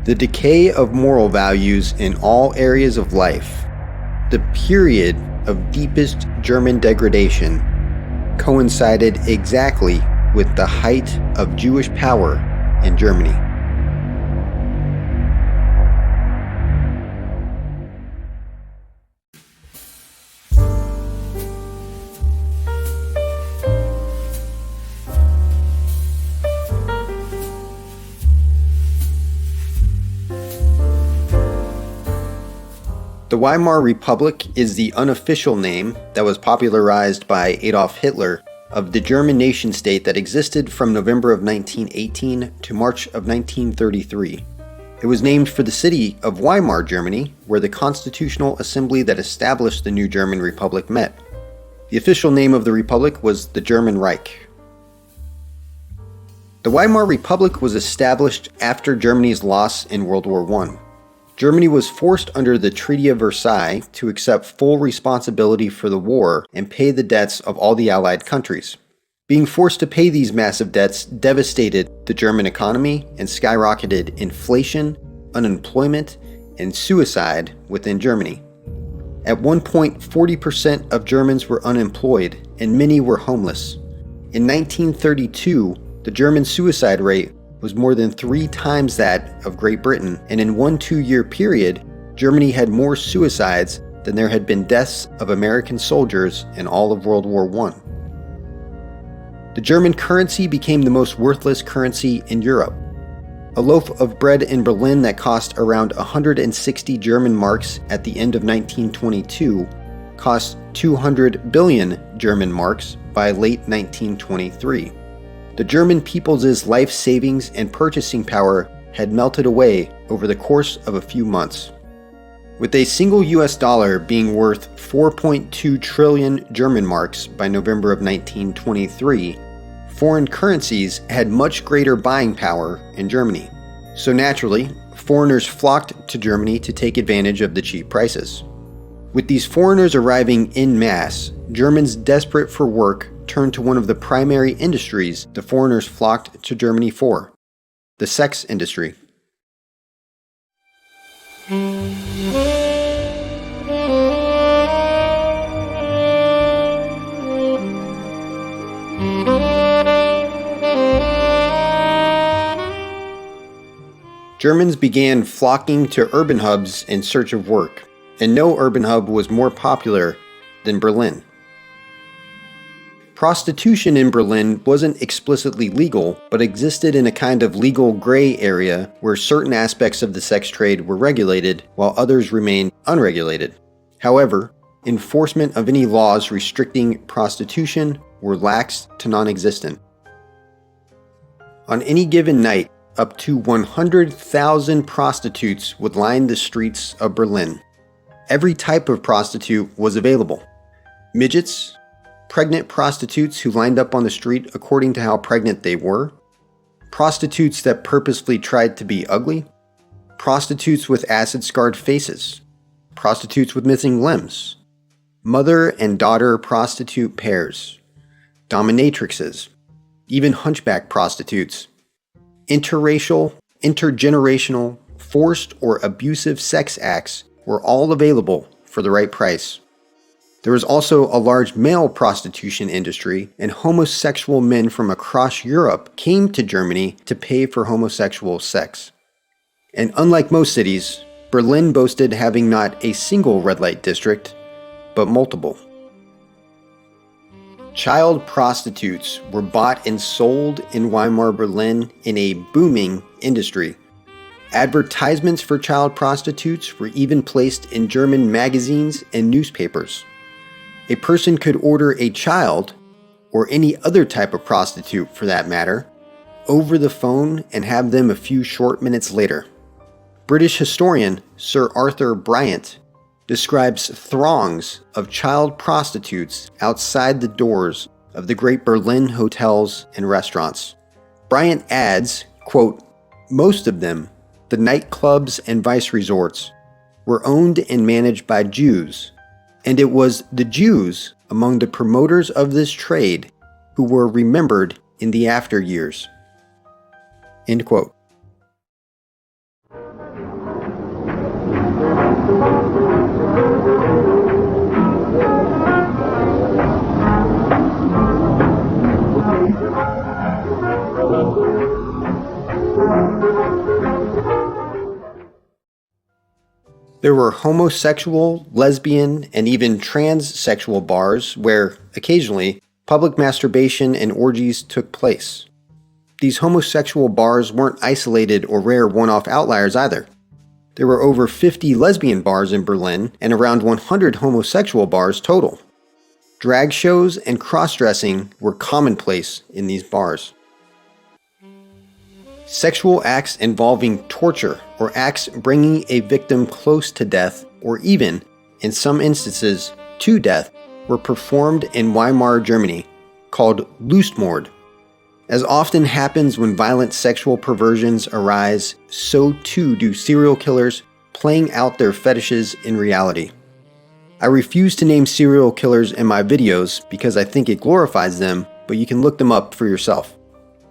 The decay of moral values in all areas of life, the period of deepest German degradation, coincided exactly with the height of Jewish power in Germany. The Weimar Republic is the unofficial name that was popularized by Adolf Hitler of the German nation-state that existed from November of 1918 to March of 1933. It was named for the city of Weimar, Germany, where the constitutional assembly that established the new German Republic met. The official name of the republic was the German Reich. The Weimar Republic was established after Germany's loss in World War I. Germany was forced under the Treaty of Versailles to accept full responsibility for the war and pay the debts of all the Allied countries. Being forced to pay these massive debts devastated the German economy and skyrocketed inflation, unemployment, and suicide within Germany. At one point, 40% of Germans were unemployed and many were homeless. In 1932, the German suicide rate was more than 3 times that of Great Britain, and in one 2-year period, Germany had more suicides than there had been deaths of American soldiers in all of World War I. The German currency became the most worthless currency in Europe. A loaf of bread in Berlin that cost around 160 German marks at the end of 1922 cost 200 billion German marks by late 1923. The German people's life savings and purchasing power had melted away over the course of a few months. With a single US dollar being worth 4.2 trillion German marks by November of 1923, foreign currencies had much greater buying power in Germany. So naturally, foreigners flocked to Germany to take advantage of the cheap prices. With these foreigners arriving en masse, Germans desperate for work turned to one of the primary industries the foreigners flocked to Germany for: the sex industry. Germans began flocking to urban hubs in search of work, and no urban hub was more popular than Berlin. Prostitution in Berlin wasn't explicitly legal, but existed in a kind of legal gray area where certain aspects of the sex trade were regulated while others remained unregulated. However, enforcement of any laws restricting prostitution were lax to non-existent. On any given night, up to 100,000 prostitutes would line the streets of Berlin. Every type of prostitute was available: midgets, pregnant prostitutes who lined up on the street according to how pregnant they were, prostitutes that purposefully tried to be ugly, prostitutes with acid-scarred faces, prostitutes with missing limbs, mother and daughter prostitute pairs, dominatrixes, even hunchback prostitutes. Interracial, intergenerational, forced or abusive sex acts were all available for the right price. There was also a large male prostitution industry, and homosexual men from across Europe came to Germany to pay for homosexual sex. And unlike most cities, Berlin boasted having not a single red light district, but multiple. Child prostitutes were bought and sold in Weimar Berlin in a booming industry. Advertisements for child prostitutes were even placed in German magazines and newspapers. A person could order a child, or any other type of prostitute for that matter, over the phone and have them a few short minutes later. British historian Sir Arthur Bryant describes throngs of child prostitutes outside the doors of the great Berlin hotels and restaurants. Bryant adds, quote, "Most of them, the nightclubs and vice resorts, were owned and managed by Jews, and it was the Jews among the promoters of this trade who were remembered in the after years." End quote. There were homosexual, lesbian, and even transsexual bars where, occasionally, public masturbation and orgies took place. These homosexual bars weren't isolated or rare one-off outliers either. There were over 50 lesbian bars in Berlin and around 100 homosexual bars total. Drag shows and cross-dressing were commonplace in these bars. Sexual acts involving torture or acts bringing a victim close to death or even, in some instances, to death were performed in Weimar Germany, called Lustmord. As often happens when violent sexual perversions arise, so too do serial killers playing out their fetishes in reality. I refuse to name serial killers in my videos because I think it glorifies them, but you can look them up for yourself.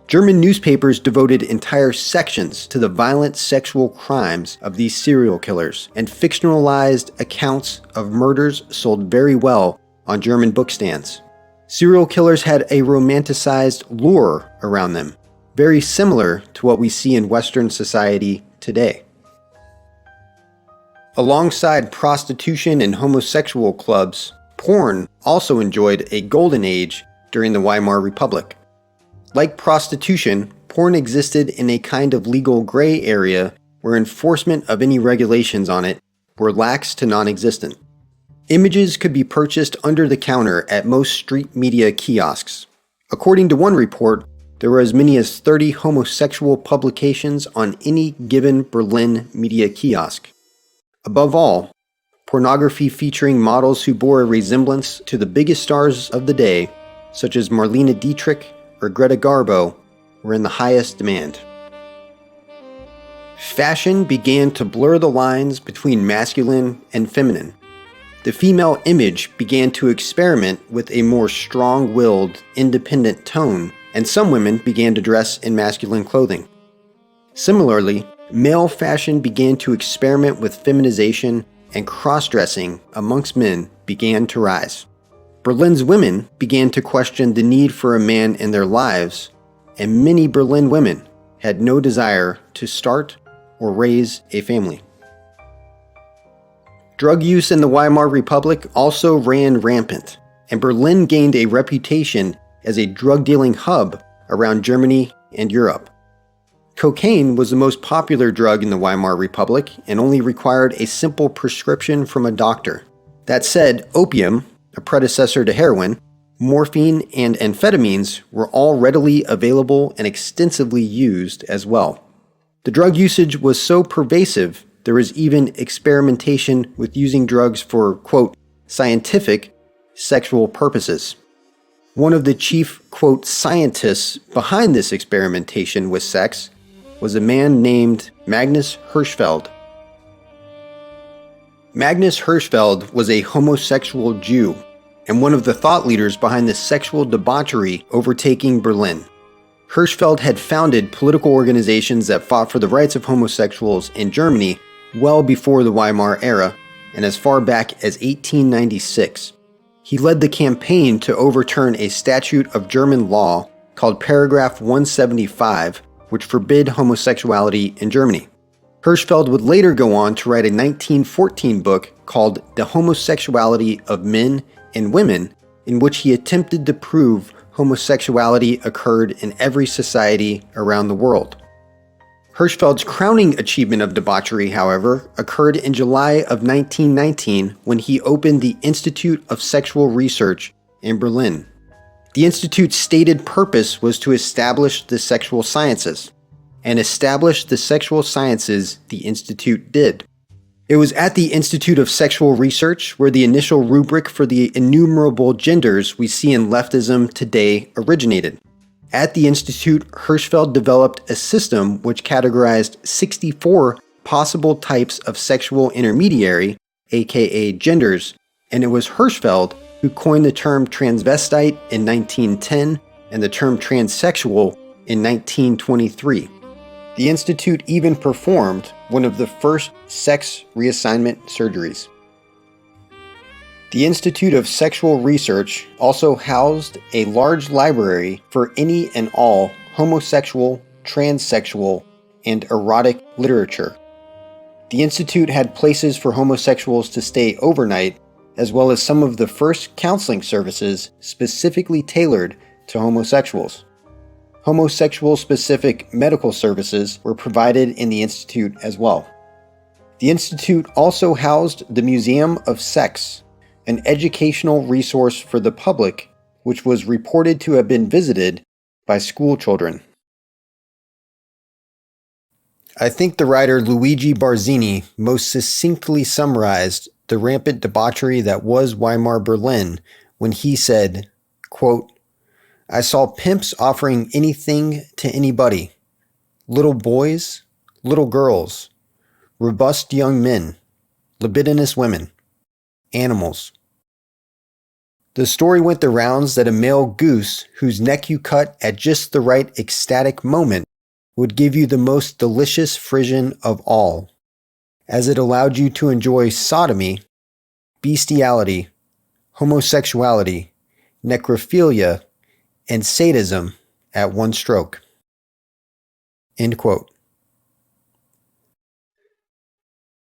German newspapers devoted entire sections to the violent sexual crimes of these serial killers, and fictionalized accounts of murders sold very well on German bookstands. Serial killers had a romanticized lure around them, very similar to what we see in Western society today. Alongside prostitution and homosexual clubs, porn also enjoyed a golden age during the Weimar Republic. Like prostitution, porn existed in a kind of legal gray area where enforcement of any regulations on it were lax to non-existent. Images could be purchased under the counter at most street media kiosks. According to one report, there were as many as 30 homosexual publications on any given Berlin media kiosk. Above all, pornography featuring models who bore a resemblance to the biggest stars of the day, such as Marlene Dietrich or Greta Garbo, were in the highest demand. Fashion began to blur the lines between masculine and feminine. The female image began to experiment with a more strong-willed, independent tone, and some women began to dress in masculine clothing. Similarly, male fashion began to experiment with feminization, and cross-dressing amongst men began to rise. Berlin's women began to question the need for a man in their lives, and many Berlin women had no desire to start or raise a family. Drug use in the Weimar Republic also ran rampant, and Berlin gained a reputation as a drug-dealing hub around Germany and Europe. Cocaine was the most popular drug in the Weimar Republic and only required a simple prescription from a doctor. That said, opium, a predecessor to heroin, morphine, and amphetamines were all readily available and extensively used as well. The drug usage was so pervasive, there was even experimentation with using drugs for, quote, scientific sexual purposes. One of the chief, quote, scientists behind this experimentation with sex was a man named Magnus Hirschfeld. Magnus Hirschfeld was a homosexual Jew and one of the thought leaders behind the sexual debauchery overtaking Berlin. Hirschfeld had founded political organizations that fought for the rights of homosexuals in Germany well before the Weimar era and as far back as 1896. He led the campaign to overturn a statute of German law called Paragraph 175, which forbid homosexuality in Germany. Hirschfeld would later go on to write a 1914 book called The Homosexuality of Men and Women, in which he attempted to prove homosexuality occurred in every society around the world. Hirschfeld's crowning achievement of debauchery, however, occurred in July of 1919 when he opened the Institute of Sexual Research in Berlin. The Institute's stated purpose was to establish the sexual sciences. And establish the sexual sciences the Institute did. It was at the Institute of Sexual Research where the initial rubric for the innumerable genders we see in leftism today originated. At the Institute, Hirschfeld developed a system which categorized 64 possible types of sexual intermediary, aka genders, and it was Hirschfeld who coined the term transvestite in 1910 and the term transsexual in 1923. The Institute even performed one of the first sex reassignment surgeries. The Institute of Sexual Research also housed a large library for any and all homosexual, transsexual, and erotic literature. The Institute had places for homosexuals to stay overnight, as well as some of the first counseling services specifically tailored to homosexuals. Homosexual-specific medical services were provided in the Institute as well. The Institute also housed the Museum of Sex, an educational resource for the public, which was reported to have been visited by school children. I think the writer Luigi Barzini most succinctly summarized the rampant debauchery that was Weimar Berlin when he said, quote, "I saw pimps offering anything to anybody. Little boys, little girls, robust young men, libidinous women, animals." The story went the rounds that a male goose whose neck you cut at just the right ecstatic moment would give you the most delicious frisson of all, as it allowed you to enjoy sodomy, bestiality, homosexuality, necrophilia, and sadism at one stroke. End quote.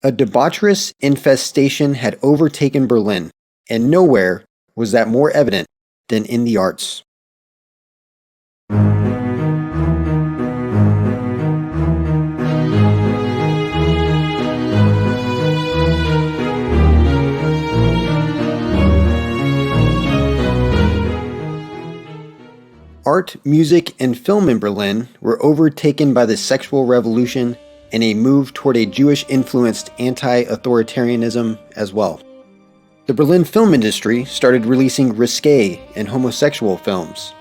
A debaucherous infestation had overtaken Berlin, and nowhere was that more evident than in the arts. Art, music, and film in Berlin were overtaken by the sexual revolution and a move toward a Jewish-influenced anti-authoritarianism as well. The Berlin film industry started releasing risque and homosexual films.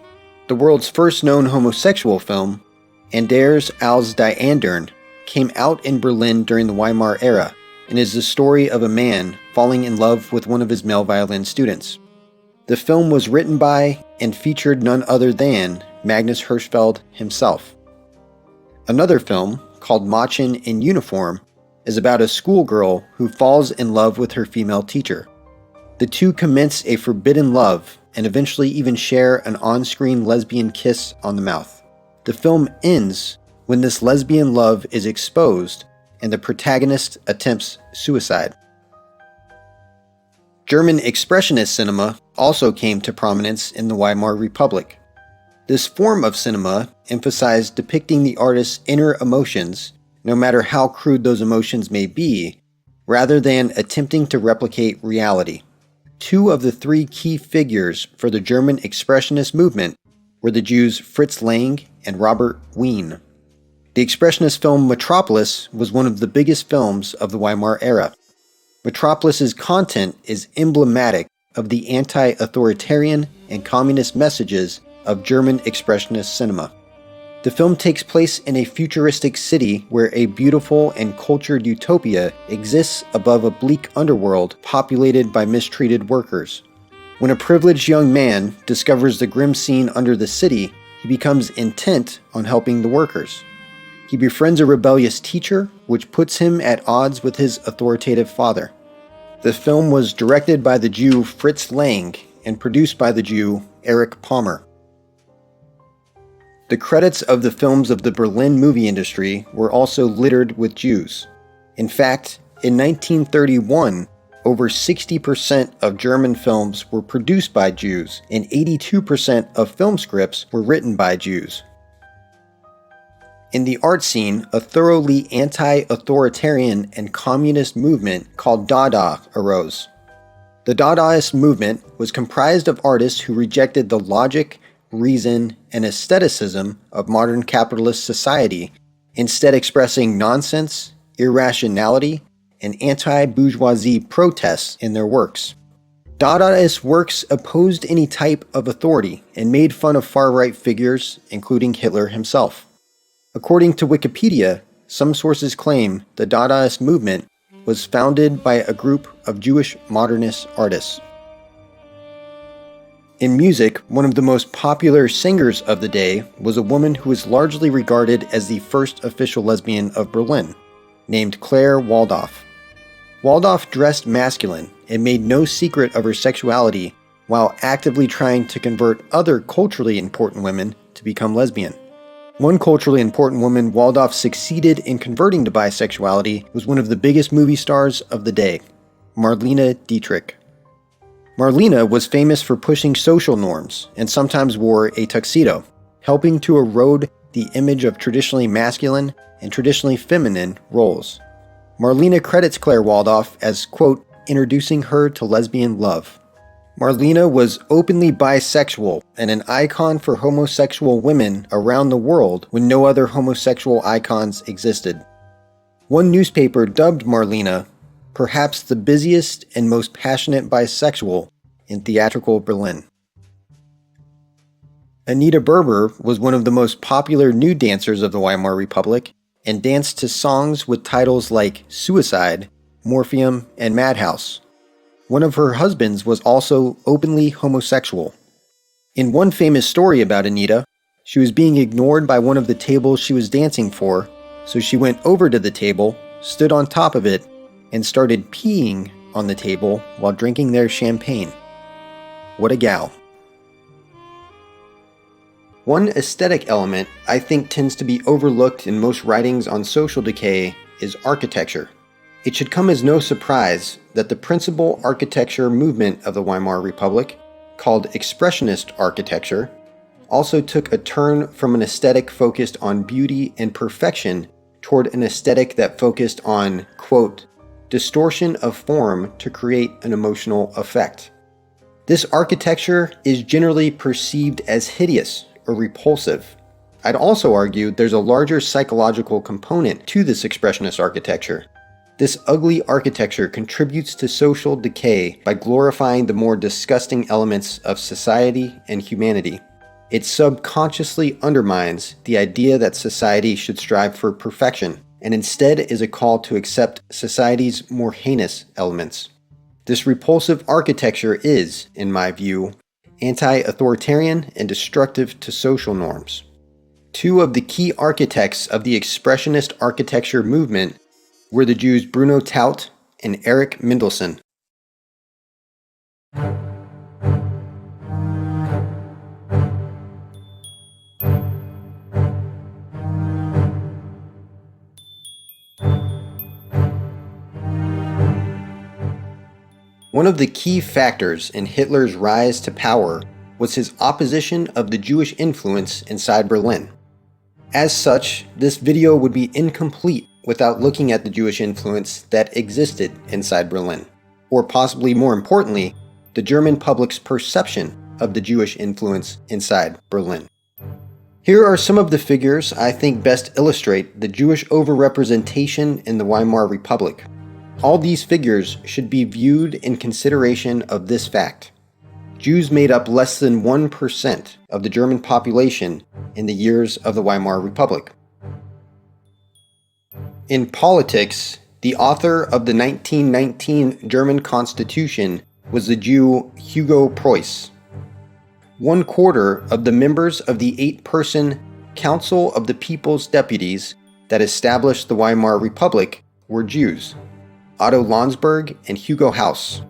The world's first known homosexual film, Anders als die Andern, came out in Berlin during the Weimar era and is the story of a man falling in love with one of his male violin students. The film was written by and featured none other than Magnus Hirschfeld himself. Another film, called Mädchen in Uniform, is about a schoolgirl who falls in love with her female teacher. The two commence a forbidden love and eventually even share an on-screen lesbian kiss on the mouth. The film ends when this lesbian love is exposed and the protagonist attempts suicide. German expressionist cinema also came to prominence in the Weimar Republic. This form of cinema emphasized depicting the artist's inner emotions, no matter how crude those emotions may be, rather than attempting to replicate reality. Two of the three key figures for the German expressionist movement were the Jews Fritz Lang and Robert Wien. The expressionist film Metropolis was one of the biggest films of the Weimar era. Metropolis's content is emblematic of the anti-authoritarian and communist messages of German expressionist cinema. The film takes place in a futuristic city where a beautiful and cultured utopia exists above a bleak underworld populated by mistreated workers. When a privileged young man discovers the grim scene under the city, he becomes intent on helping the workers. He befriends a rebellious teacher, which puts him at odds with his authoritative father. The film was directed by the Jew Fritz Lang and produced by the Jew Erich Palmer. The credits of the films of the Berlin movie industry were also littered with Jews. In fact, in 1931, over 60% of German films were produced by Jews, and 82% of film scripts were written by Jews. In the art scene, a thoroughly anti-authoritarian and communist movement called Dada arose. The Dadaist movement was comprised of artists who rejected the logic, reason, and aestheticism of modern capitalist society, instead expressing nonsense, irrationality, and anti-bourgeoisie protests in their works. Dadaist works opposed any type of authority and made fun of far-right figures, including Hitler himself. According to Wikipedia, some sources claim the Dadaist movement was founded by a group of Jewish modernist artists. In music, one of the most popular singers of the day was a woman who is largely regarded as the first official lesbian of Berlin, named Claire Waldorf. Waldorf dressed masculine and made no secret of her sexuality while actively trying to convert other culturally important women to become lesbian. One culturally important woman Waldorf succeeded in converting to bisexuality was one of the biggest movie stars of the day, Marlene Dietrich. Marlene was famous for pushing social norms and sometimes wore a tuxedo, helping to erode the image of traditionally masculine and traditionally feminine roles. Marlene credits Claire Waldorf as, quote, introducing her to lesbian love. Marlene was openly bisexual and an icon for homosexual women around the world when no other homosexual icons existed. One newspaper dubbed Marlene perhaps the busiest and most passionate bisexual in theatrical Berlin. Anita Berber was one of the most popular nude dancers of the Weimar Republic and danced to songs with titles like Suicide, Morphium, and Madhouse. One of her husbands was also openly homosexual. In one famous story about Anita, she was being ignored by one of the tables she was dancing for, so she went over to the table, stood on top of it, and started peeing on the table while drinking their champagne. What a gal. One aesthetic element I think tends to be overlooked in most writings on social decay is architecture. It should come as no surprise that the principal architecture movement of the Weimar Republic, called Expressionist architecture, also took a turn from an aesthetic focused on beauty and perfection toward an aesthetic that focused on, quote, distortion of form to create an emotional effect. This architecture is generally perceived as hideous or repulsive. I'd also argue there's a larger psychological component to this expressionist architecture. This ugly architecture contributes to social decay by glorifying the more disgusting elements of society and humanity. It subconsciously undermines the idea that society should strive for perfection, and instead is a call to accept society's more heinous elements. This repulsive architecture is, in my view, anti-authoritarian and destructive to social norms. Two of the key architects of the Expressionist architecture movement were the Jews Bruno Taut and Erich Mendelsohn. One of the key factors in Hitler's rise to power was his opposition of the Jewish influence inside Berlin. As such, this video would be incomplete without looking at the Jewish influence that existed inside Berlin, or possibly more importantly, the German public's perception of the Jewish influence inside Berlin. Here are some of the figures I think best illustrate the Jewish overrepresentation in the Weimar Republic. All these figures should be viewed in consideration of this fact. Jews made up less than 1% of the German population in the years of the Weimar Republic. In politics, the author of the 1919 German Constitution was the Jew Hugo Preuss. 1/4 of the members of the 8-person Council of the People's Deputies that established the Weimar Republic were Jews, Otto Landsberg and Hugo Haus.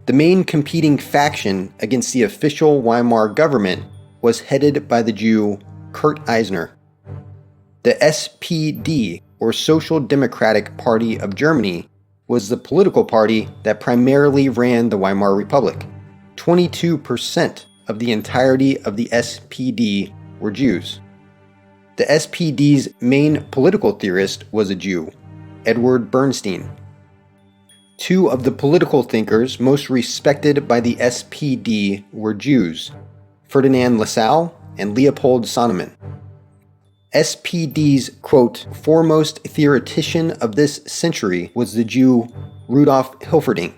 The main competing faction against the official Weimar government was headed by the Jew Kurt Eisner. The SPD, or Social Democratic Party of Germany, was the political party that primarily ran the Weimar Republic. 22% of the entirety of the SPD were Jews. The SPD's main political theorist was a Jew, Edward Bernstein. Two of the political thinkers most respected by the SPD were Jews, Ferdinand Lassalle and Leopold Sonnemann. SPD's, quote, foremost theoretician of this century was the Jew Rudolf Hilferding.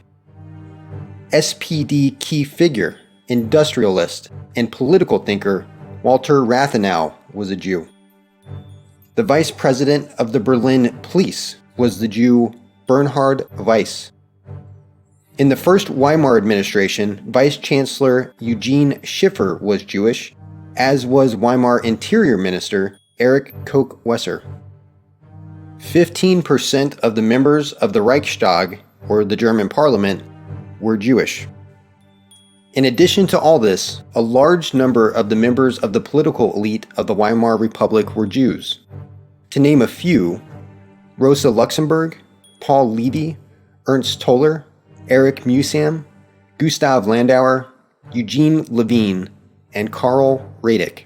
SPD key figure, industrialist, and political thinker Walter Rathenau was a Jew. The vice president of the Berlin police was the Jew Bernhard Weiss. In the first Weimar administration, Vice Chancellor Eugene Schiffer was Jewish, as was Weimar Interior Minister Erich Koch-Wesser. 15% of the members of the Reichstag, or the German parliament, were Jewish. In addition to all this, a large number of the members of the political elite of the Weimar Republic were Jews. To name a few, Rosa Luxemburg, Paul Levy, Ernst Toller, Erich Mühsam, Gustav Landauer, Eugene Levine, and Karl Radek.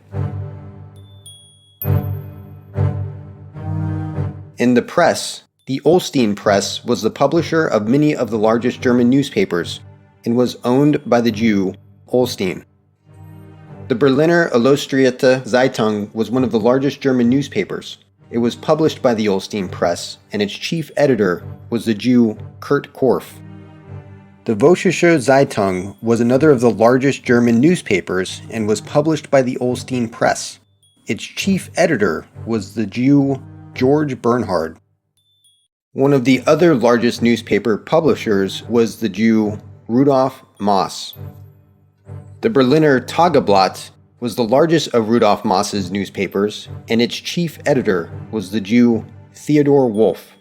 In the press, the Olstein Press was the publisher of many of the largest German newspapers and was owned by the Jew Olstein. The Berliner Illustrierte Zeitung was one of the largest German newspapers. It was published by the Olstein Press, and its chief editor was the Jew Kurt Korff. The Vossische Zeitung was another of the largest German newspapers and was published by the Olstein Press. Its chief editor was the Jew George Bernhard. One of the other largest newspaper publishers was the Jew Rudolf Maas. The Berliner Tageblatt was the largest of Rudolf Maas's newspapers, and its chief editor was the Jew Theodor Wolff.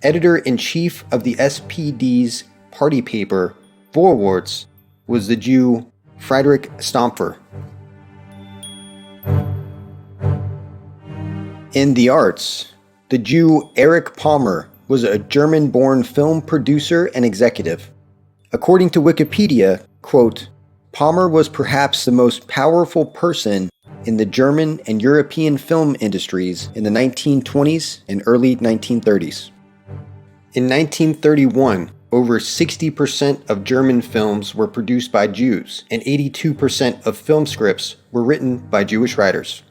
Editor-in-chief of the SPD's party paper, Vorwärts, was the Jew Friedrich Stampfer. In the arts, the Jew Erich Palmer was a German-born film producer and executive. According to Wikipedia, quote, Palmer was perhaps the most powerful person in the German and European film industries in the 1920s and early 1930s. In 1931, over 60% of German films were produced by Jews, and 82% of film scripts were written by Jewish writers.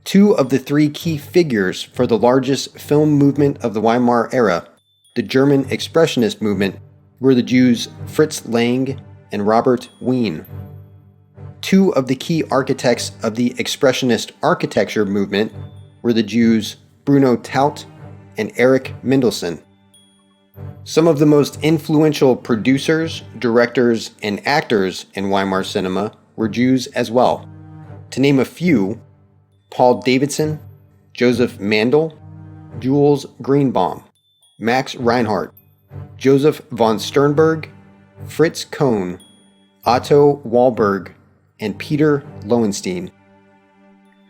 Two of the three key figures for the largest film movement of the Weimar era, the German Expressionist movement, were the Jews Fritz Lang and Robert Wien. Two of the key architects of the Expressionist architecture movement were the Jews Bruno Taut and Erich Mendelsohn. Some of the most influential producers, directors, and actors in Weimar cinema were Jews as well. To name a few, Paul Davidson, Joseph Mandel, Jules Greenbaum, Max Reinhardt, Joseph von Sternberg, Fritz Kohn, Otto Walberg, and Peter Lowenstein.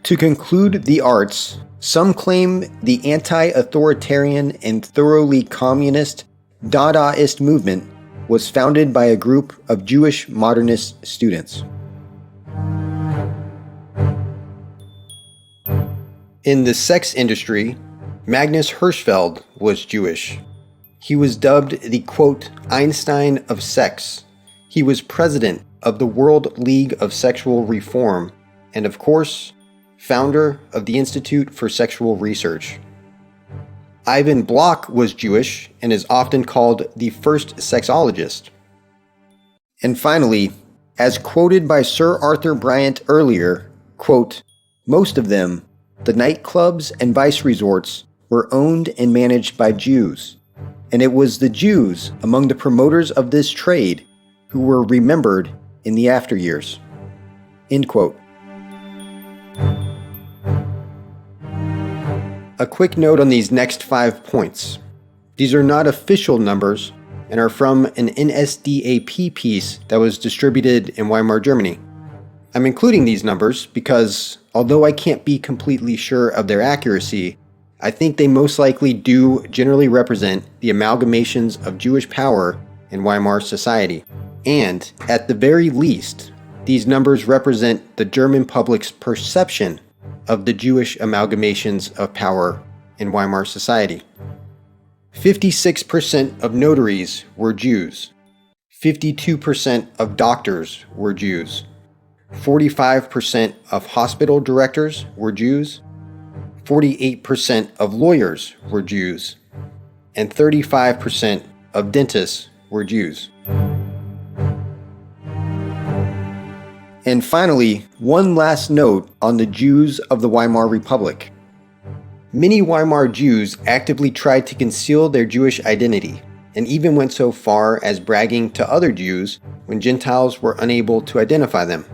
To conclude the arts, some claim the anti-authoritarian and thoroughly communist Dadaist movement was founded by a group of Jewish modernist students. In the sex industry, Magnus Hirschfeld was Jewish. He was dubbed the, quote, Einstein of sex. He was president of the World League of Sexual Reform and, of course, founder of the Institute for Sexual Research. Ivan Bloch was Jewish and is often called the first sexologist. And finally, as quoted by Sir Arthur Bryant earlier, quote, most of them, the nightclubs and vice resorts, were owned and managed by Jews, and it was the Jews among the promoters of this trade who were remembered in the after years. End quote. A quick note on these next 5 points. These are not official numbers and are from an NSDAP piece that was distributed in Weimar, Germany. I'm including these numbers because, although I can't be completely sure of their accuracy, I think they most likely do generally represent the amalgamations of Jewish power in Weimar society. And, at the very least, these numbers represent the German public's perception of the Jewish amalgamations of power in Weimar society. 56% of notaries were Jews. 52% of doctors were Jews. 45% of hospital directors were Jews. 48% of lawyers were Jews. And 35% of dentists were Jews. And finally, one last note on the Jews of the Weimar Republic. Many Weimar Jews actively tried to conceal their Jewish identity, and even went so far as bragging to other Jews when Gentiles were unable to identify them.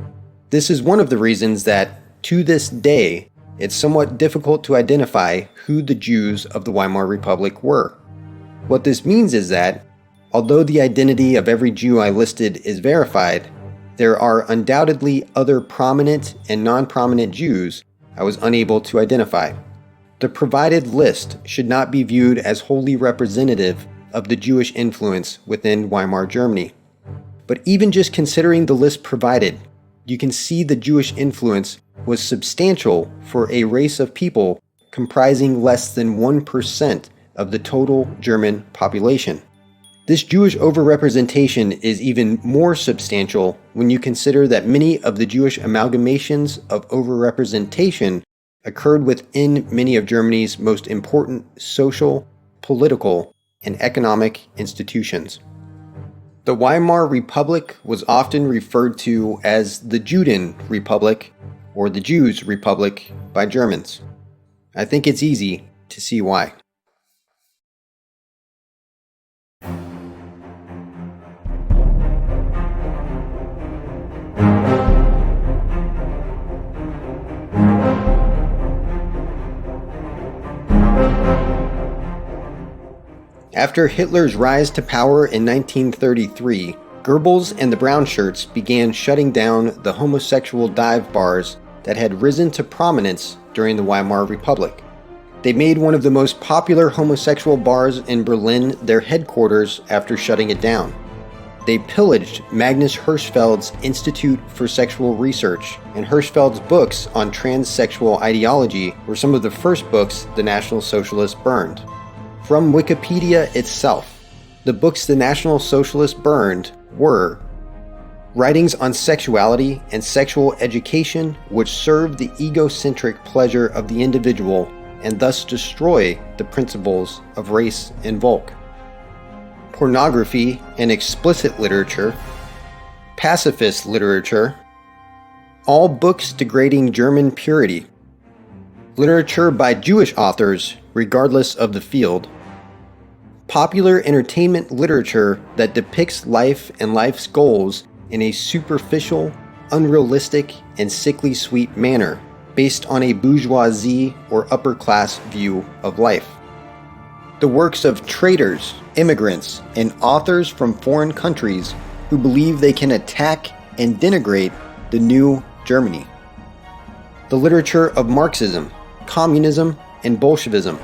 This is one of the reasons that, to this day, it's somewhat difficult to identify who the Jews of the Weimar Republic were. What this means is that, Although the identity of every Jew I listed is verified, there are undoubtedly other prominent and non-prominent Jews I was unable to identify. The provided list should not be viewed as wholly representative of the Jewish influence within Weimar Germany. But even just considering the list provided, you can see the Jewish influence was substantial for a race of people comprising less than 1% of the total German population. This Jewish overrepresentation is even more substantial when you consider that many of the Jewish amalgamations of overrepresentation occurred within many of Germany's most important social, political, and economic institutions. The Weimar Republic was often referred to as the Juden Republic or the Jews' Republic by Germans. I think it's easy to see why. After Hitler's rise to power in 1933, Goebbels and the Brown Shirts began shutting down the homosexual dive bars that had risen to prominence during the Weimar Republic. They made one of the most popular homosexual bars in Berlin their headquarters after shutting it down. They pillaged Magnus Hirschfeld's Institute for Sexual Research, and Hirschfeld's books on transsexual ideology were some of the first books the National Socialists burned. From Wikipedia itself, the books the National Socialists burned were writings on sexuality and sexual education which serve the egocentric pleasure of the individual and thus destroy the principles of race and Volk, pornography and explicit literature, pacifist literature, all books degrading German purity, literature by Jewish authors regardless of the field, popular entertainment literature that depicts life and life's goals in a superficial, unrealistic, and sickly sweet manner based on a bourgeoisie or upper-class view of life. The works of traitors, immigrants, and authors from foreign countries who believe they can attack and denigrate the new Germany. The literature of Marxism, communism, and Bolshevism.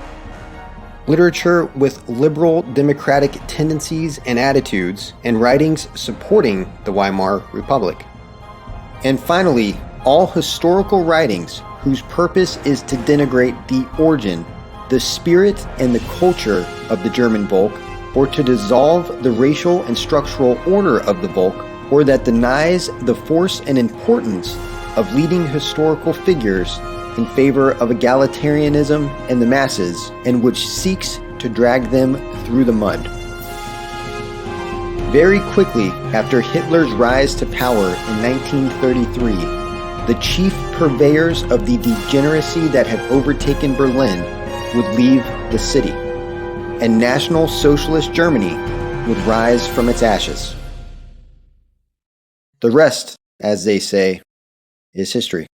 Literature with liberal democratic tendencies and attitudes, and writings supporting the Weimar Republic. And finally, all historical writings whose purpose is to denigrate the origin, the spirit, and the culture of the German Volk, or to dissolve the racial and structural order of the Volk, or that denies the force and importance of leading historical figures in favor of egalitarianism and the masses, and which seeks to drag them through the mud. Very quickly after Hitler's rise to power in 1933, the chief purveyors of the degeneracy that had overtaken Berlin would leave the city, and National Socialist Germany would rise from its ashes. The rest, as they say, is history.